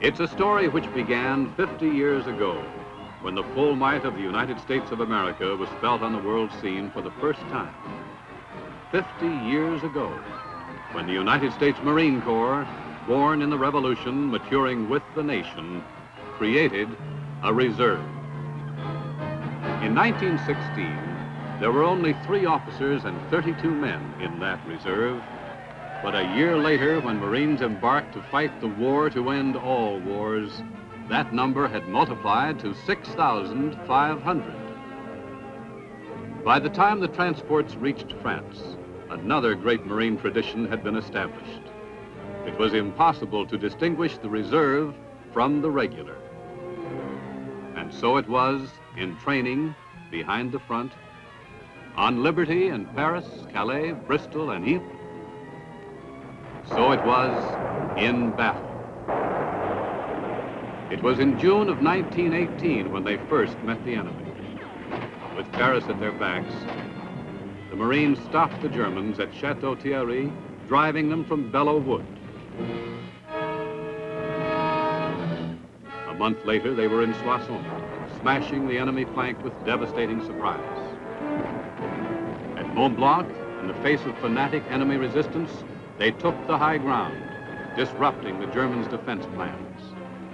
It's a story which began 50 years ago, when the full might of the United States of America was felt on the world scene for the first time. 50 years ago, when the United States Marine Corps, born in the Revolution, maturing with the nation, created a reserve. In 1916, there were only 3 officers and 32 men in that reserve. But a year later, when Marines embarked to fight the war to end all wars, that number had multiplied to 6,500. By the time the transports reached France, another great Marine tradition had been established. It was impossible to distinguish the reserve from the regular. And so it was in training behind the front, on liberty in Paris, Calais, Bristol, and Ypres. So it was in battle. It was in June of 1918 when they first met the enemy. With Paris at their backs, the Marines stopped the Germans at Chateau Thierry, driving them from Belleau Wood. A month later, they were in Soissons, smashing the enemy flank with devastating surprise. At Mont Blanc, in the face of fanatic enemy resistance, they took the high ground, disrupting the Germans' defense plans.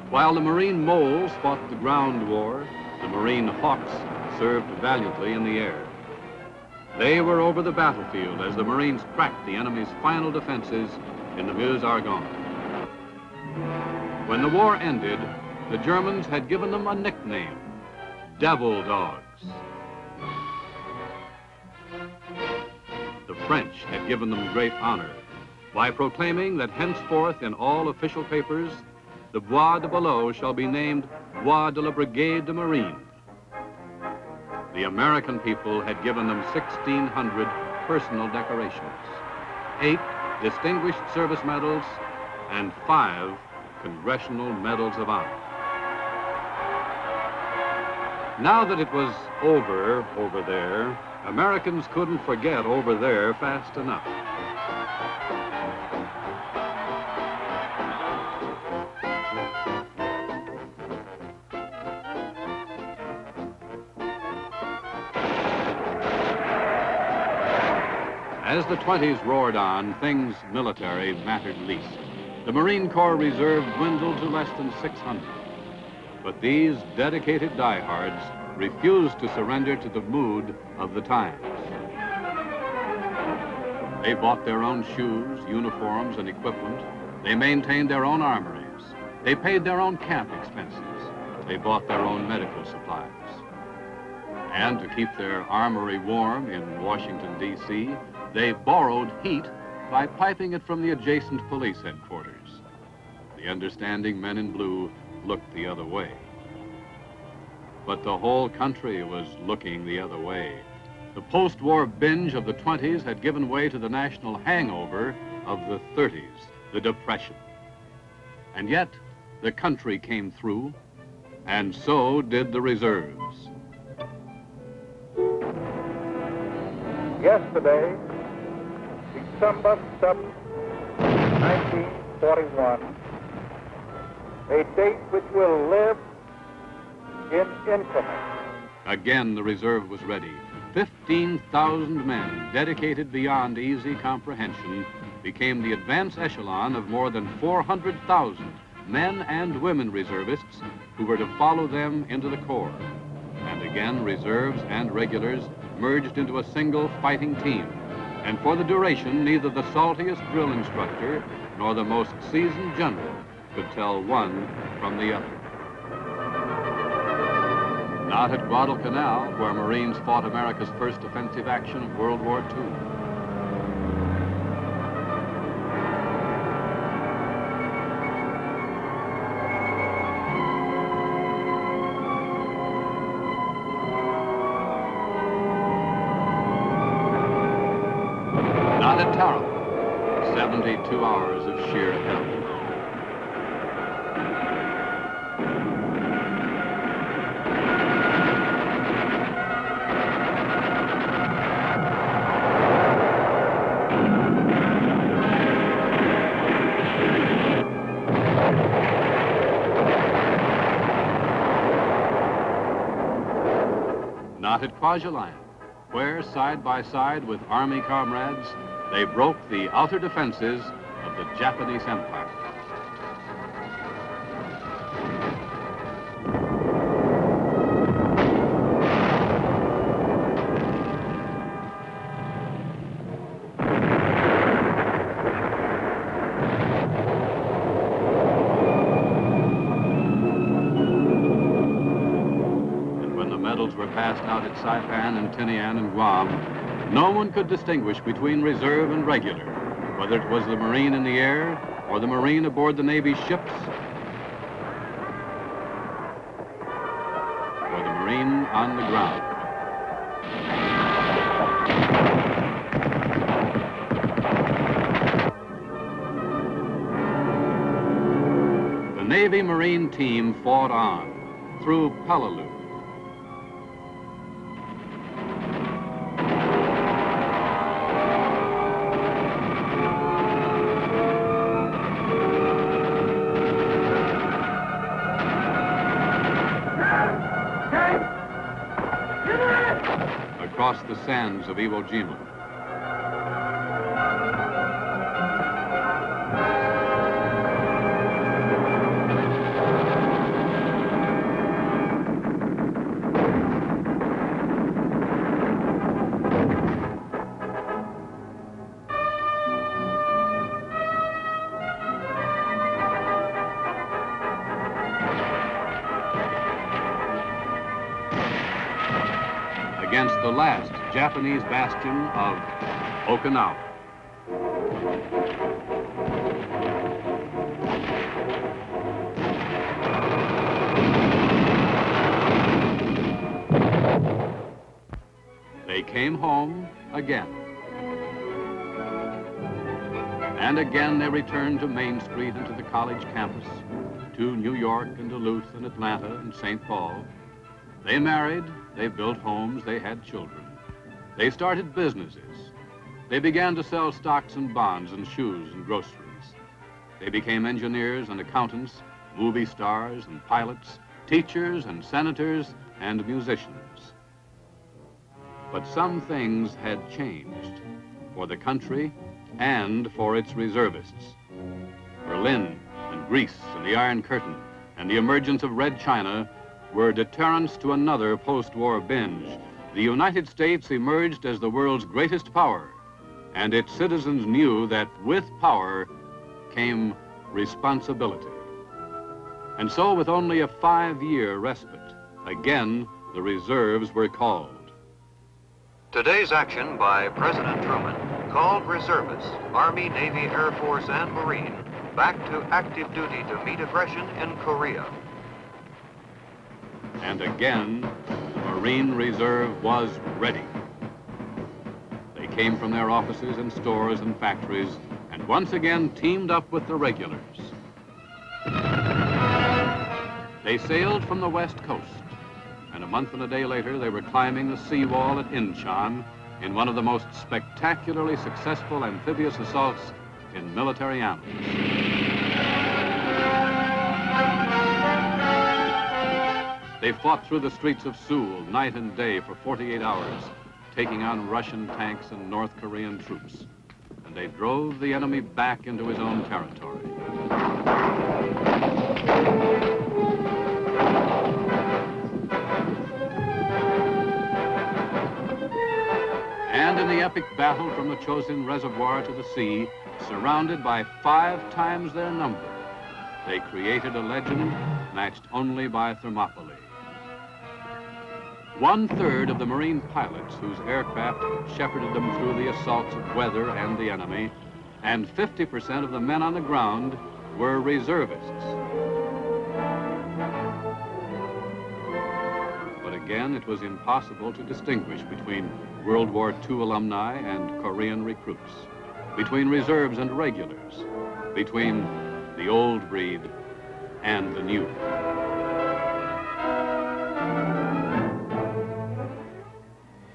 While the Marine moles fought the ground war, the Marine hawks served valiantly in the air. They were over the battlefield as the Marines cracked the enemy's final defenses in the Meuse-Argonne. When the war ended, the Germans had given them a nickname, Devil Dogs. The French had given them great honor by proclaiming that henceforth in all official papers, the Bois de Boulogne shall be named Bois de la Brigade de Marine. The American people had given them 1,600 personal decorations, 8 Distinguished Service Medals, and 5 Congressional Medals of Honor. Now that it was over there, Americans couldn't forget over there fast enough. As the 20s roared on, things military mattered least. The Marine Corps Reserve dwindled to less than 600. But these dedicated diehards refused to surrender to the mood of the times. They bought their own shoes, uniforms, and equipment. They maintained their own armories. They paid their own camp expenses. They bought their own medical supplies. And to keep their armory warm in Washington, D.C., they borrowed heat by piping it from the adjacent police headquarters. The understanding men in blue looked the other way. But the whole country was looking the other way. The post-war binge of the 20s had given way to the national hangover of the 30s, the Depression. And yet, the country came through, and so did the reserves. Yesterday, December 7, 1941, a date which will live in infamy. Again, the reserve was ready. 15,000 men, dedicated beyond easy comprehension, became the advance echelon of more than 400,000 men and women reservists who were to follow them into the Corps. And again, reserves and regulars merged into a single fighting team. And for the duration, neither the saltiest drill instructor nor the most seasoned general could tell one from the other. Not at Guadalcanal, where Marines fought America's first offensive action of World War II. Not at Tara, 72 hours of sheer hell. not at Kwajalein, where, side by side with Army comrades, they broke the outer defenses of the Japanese Empire. Were passed out at Saipan and Tinian and Guam, no one could distinguish between reserve and regular, whether it was the Marine in the air or the Marine aboard the Navy ships or the Marine on the ground. The Navy Marine team fought on through Peleliu, across the sands of Iwo Jima. Against the last Japanese bastion of Okinawa. They came home again. And again they returned to Main Street and to the college campus, to New York and Duluth and Atlanta and St. Paul. They married, they built homes, they had children. They started businesses. They began to sell stocks and bonds and shoes and groceries. They became engineers and accountants, movie stars and pilots, teachers and senators and musicians. But some things had changed for the country and for its reservists. Berlin and Greece and the Iron Curtain and the emergence of Red China were deterrents to another post-war binge. The United States emerged as the world's greatest power, and its citizens knew that with power came responsibility. And so, with only a 5-year respite, again, the reserves were called. Today's action by President Truman called reservists, Army, Navy, Air Force, and Marine back to active duty to meet aggression in Korea. And again, the Marine Reserve was ready. They came from their offices and stores and factories, and once again teamed up with the regulars. They sailed from the West Coast, and a month and a day later, they were climbing the seawall at Incheon in one of the most spectacularly successful amphibious assaults in military annals. They fought through the streets of Seoul night and day for 48 hours, taking on Russian tanks and North Korean troops. And they drove the enemy back into his own territory. And in the epic battle from the Chosin Reservoir to the sea, surrounded by 5 times their number, they created a legend matched only by Thermopylae. 1/3 of the Marine pilots whose aircraft shepherded them through the assaults of weather and the enemy, and 50% of the men on the ground were reservists. But again, it was impossible to distinguish between World War II alumni and Korean recruits, between reserves and regulars, between the old breed and the new.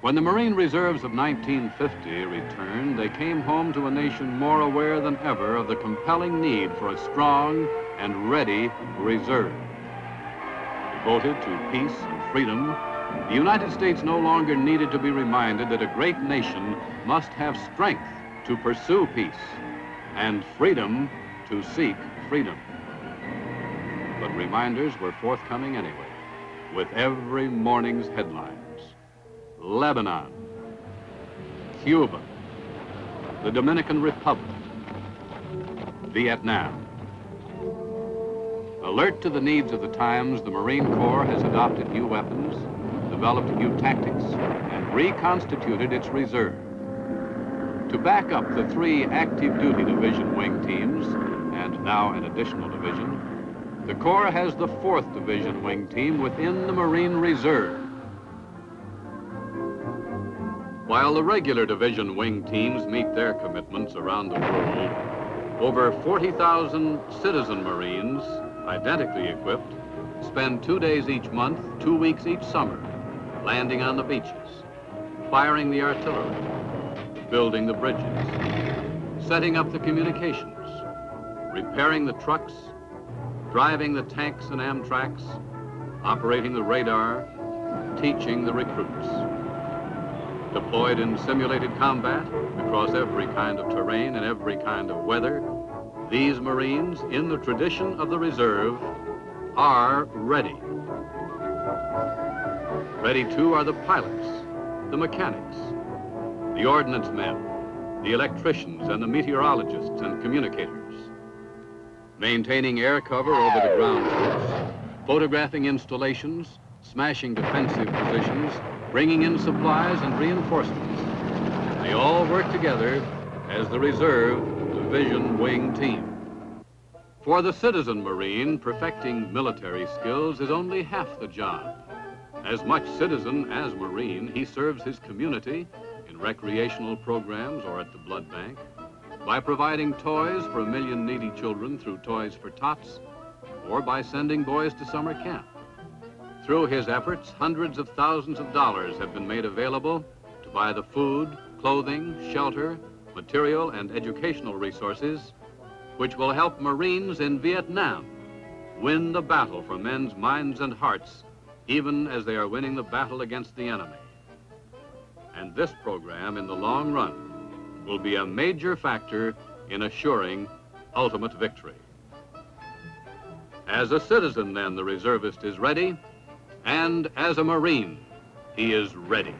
When the Marine Reserves of 1950 returned, they came home to a nation more aware than ever of the compelling need for a strong and ready reserve, devoted to peace and freedom, The United States no longer needed to be reminded that a great nation must have strength to pursue peace and freedom to seek freedom. But reminders were forthcoming anyway, with every morning's headlines. Lebanon, Cuba, the Dominican Republic, Vietnam. Alert to the needs of the times, the Marine Corps has adopted new weapons, developed new tactics, and reconstituted its reserve. To back up the 3 active duty division wing teams, and now an additional division, the Corps has the 4th Division wing team within the Marine Reserve. While the regular division wing teams meet their commitments around the world, over 40,000 citizen Marines, identically equipped, spend 2 days each month, 2 weeks each summer, landing on the beaches, firing the artillery, building the bridges, setting up the communications, repairing the trucks, driving the tanks and Amtraks, operating the radar, teaching the recruits. Deployed in simulated combat across every kind of terrain and every kind of weather, these Marines, in the tradition of the reserve, are ready. Ready, too, are the pilots, the mechanics, the ordnance men, the electricians, and the meteorologists and communicators. Maintaining air cover over the ground troops, photographing installations, smashing defensive positions, bringing in supplies and reinforcements. They all work together as the reserve division wing team. For the citizen Marine, perfecting military skills is only half the job. As much citizen as Marine, he serves his community in recreational programs or at the blood bank, by providing toys for 1 million needy children through Toys for Tots, or by sending boys to summer camp. Through his efforts, hundreds of thousands of dollars have been made available to buy the food, clothing, shelter, material, and educational resources which will help Marines in Vietnam win the battle for men's minds and hearts, even as they are winning the battle against the enemy. And this program, in the long run, will be a major factor in assuring ultimate victory. As a citizen, then, the reservist is ready, and as a Marine, he is ready.